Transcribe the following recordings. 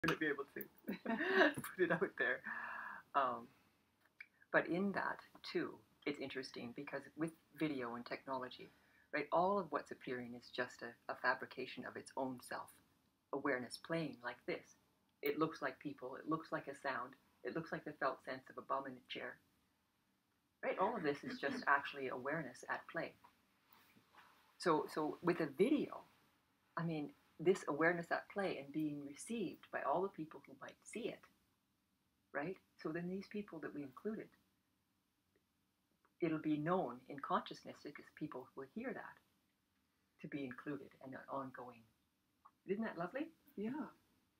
going to be able to put it out there. But in that, too, it's interesting because with video and technology, right, all of what's appearing is just a fabrication of its own self. Awareness playing like this. It looks like people. It looks like a sound. It looks like the felt sense of a bum in a chair. Right? All of this is just actually awareness at play. So with a video, I mean, this awareness at play and being received by all the people who might see it, right? So then these people that we included, it'll be known in consciousness because people will hear that to be included and ongoing. Isn't that lovely? Yeah.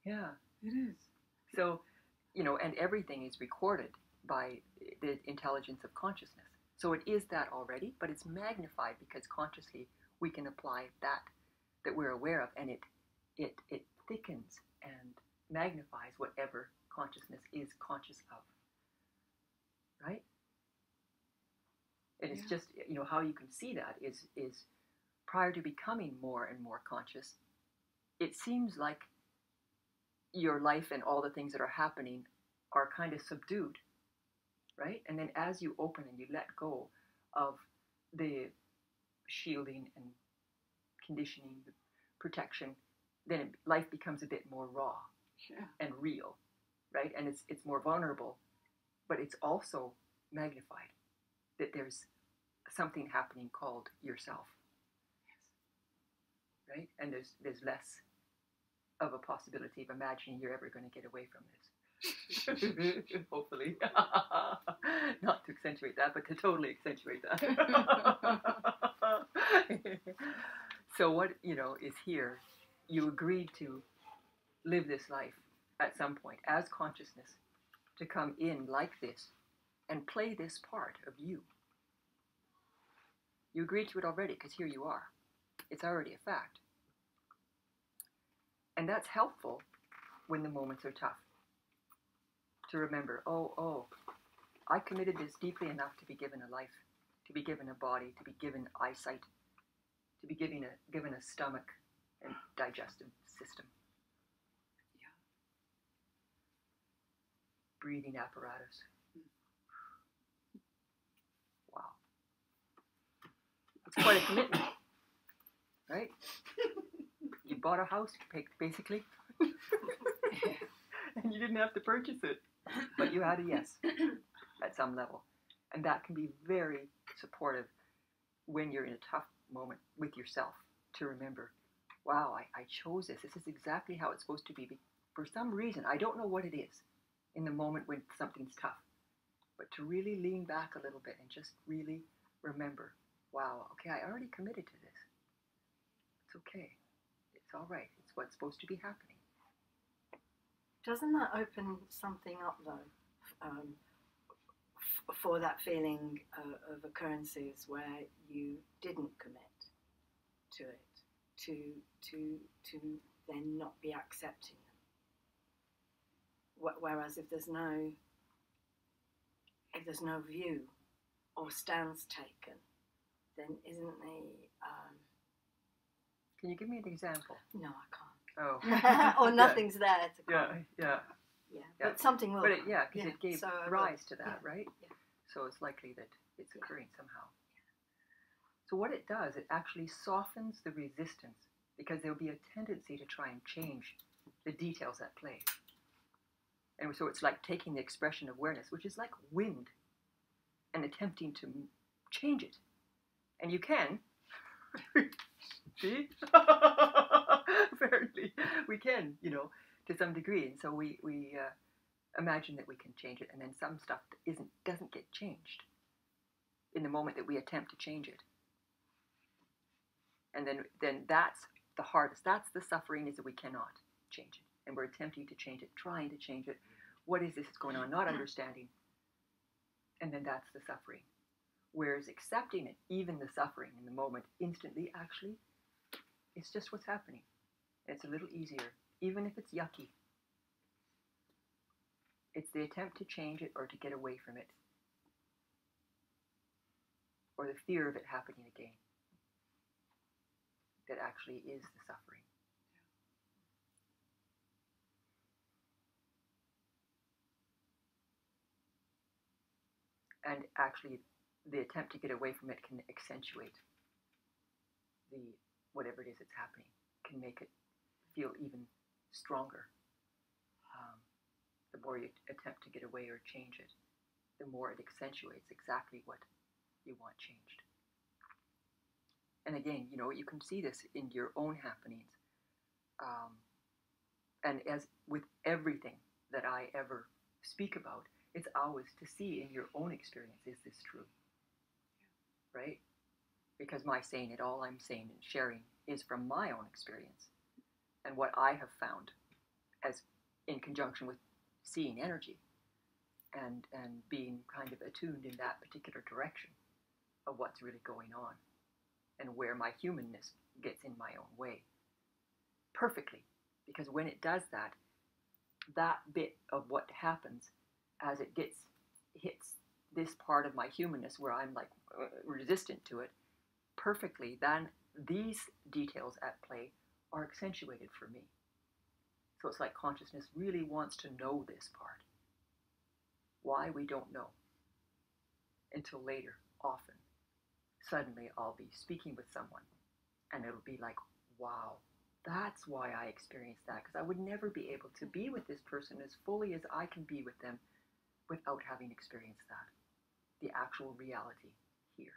Yeah. It is. So, you know, and everything is recorded by the intelligence of consciousness. So it is that already, but it's magnified because consciously we can apply that we're aware of, and it thickens and magnifies whatever consciousness is conscious of. Right? And it's just, you know, how you can see that is prior to becoming more and more conscious, it seems like your life and all the things that are happening are kind of subdued, right? And then as you open and you let go of the shielding and conditioning, the protection, then life becomes a bit more raw and real, right? And it's more vulnerable, but it's also magnified that there's something happening called yourself, right? And there's less of a possibility of imagining you're ever going to get away from this. Hopefully. Not to accentuate that, but to totally accentuate that. So what, you know, is here, you agreed to live this life at some point as consciousness, to come in like this and play this part of you. You agreed to it already because here you are. It's already a fact. And that's helpful when the moments are tough. To remember, oh, I committed this deeply enough to be given a life, to be given a body, to be given eyesight, to be given a stomach and digestive system. Yeah. Breathing apparatus. Wow. It's quite a commitment, right? You bought a house, basically, and you didn't have to purchase it, but you had a yes at some level. And that can be very supportive when you're in a tough moment with yourself, to remember, wow, I chose this. This is exactly how it's supposed to be. For some reason, I don't know what it is in the moment when something's tough, but to really lean back a little bit and just really remember, wow, okay, I already committed to this. It's okay. It's all right. It's what's supposed to be happening. Doesn't that open something up, though, for that feeling of occurrences where you didn't commit to it, to then not be accepting them? Whereas if there's no view or stance taken, then isn't the Can you give me an example? No, I can't. Oh. Or nothing's there to come. Yeah. But something will. But because it gave so rise to that, right? Yeah. So it's likely that it's occurring somehow. So what it does, it actually softens the resistance, because there'll be a tendency to try and change the details at play. And so it's like taking the expression of awareness, which is like wind, and attempting to change it. And you can. See? Apparently, we can, you know, to some degree. And so we imagine that we can change it, and then some stuff doesn't get changed in the moment that we attempt to change it. And then that's the hardest. That's the suffering, is that we cannot change it. And we're attempting to change it, trying to change it. What is this that's going on? Not understanding. And then that's the suffering. Whereas accepting it, even the suffering in the moment, instantly, actually, it's just what's happening. It's a little easier, even if it's yucky. It's the attempt to change it or to get away from it, or the fear of it happening again, that actually is the suffering. And actually, the attempt to get away from it can accentuate the whatever it is that's happening, can make it feel even stronger. The more you attempt to get away or change it, the more it accentuates exactly what you want changed. And again, you can see this in your own happenings. And as with everything that I ever speak about, it's always to see in your own experience, is this true? Right? Because my saying it, all I'm saying and sharing is from my own experience and what I have found as in conjunction with seeing energy and being kind of attuned in that particular direction of what's really going on and where my humanness gets in my own way perfectly. Because when it does that, that bit of what happens as it hits this part of my humanness where I'm like resistant to it perfectly, then these details at play are accentuated for me. So it's like consciousness really wants to know this part. Why, we don't know until later, often. Suddenly I'll be speaking with someone and it'll be like, wow, that's why I experienced that, because I would never be able to be with this person as fully as I can be with them without having experienced that, the actual reality here.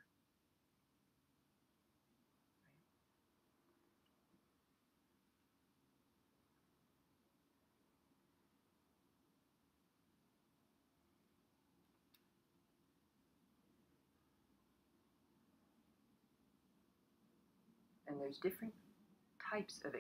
And there's different types of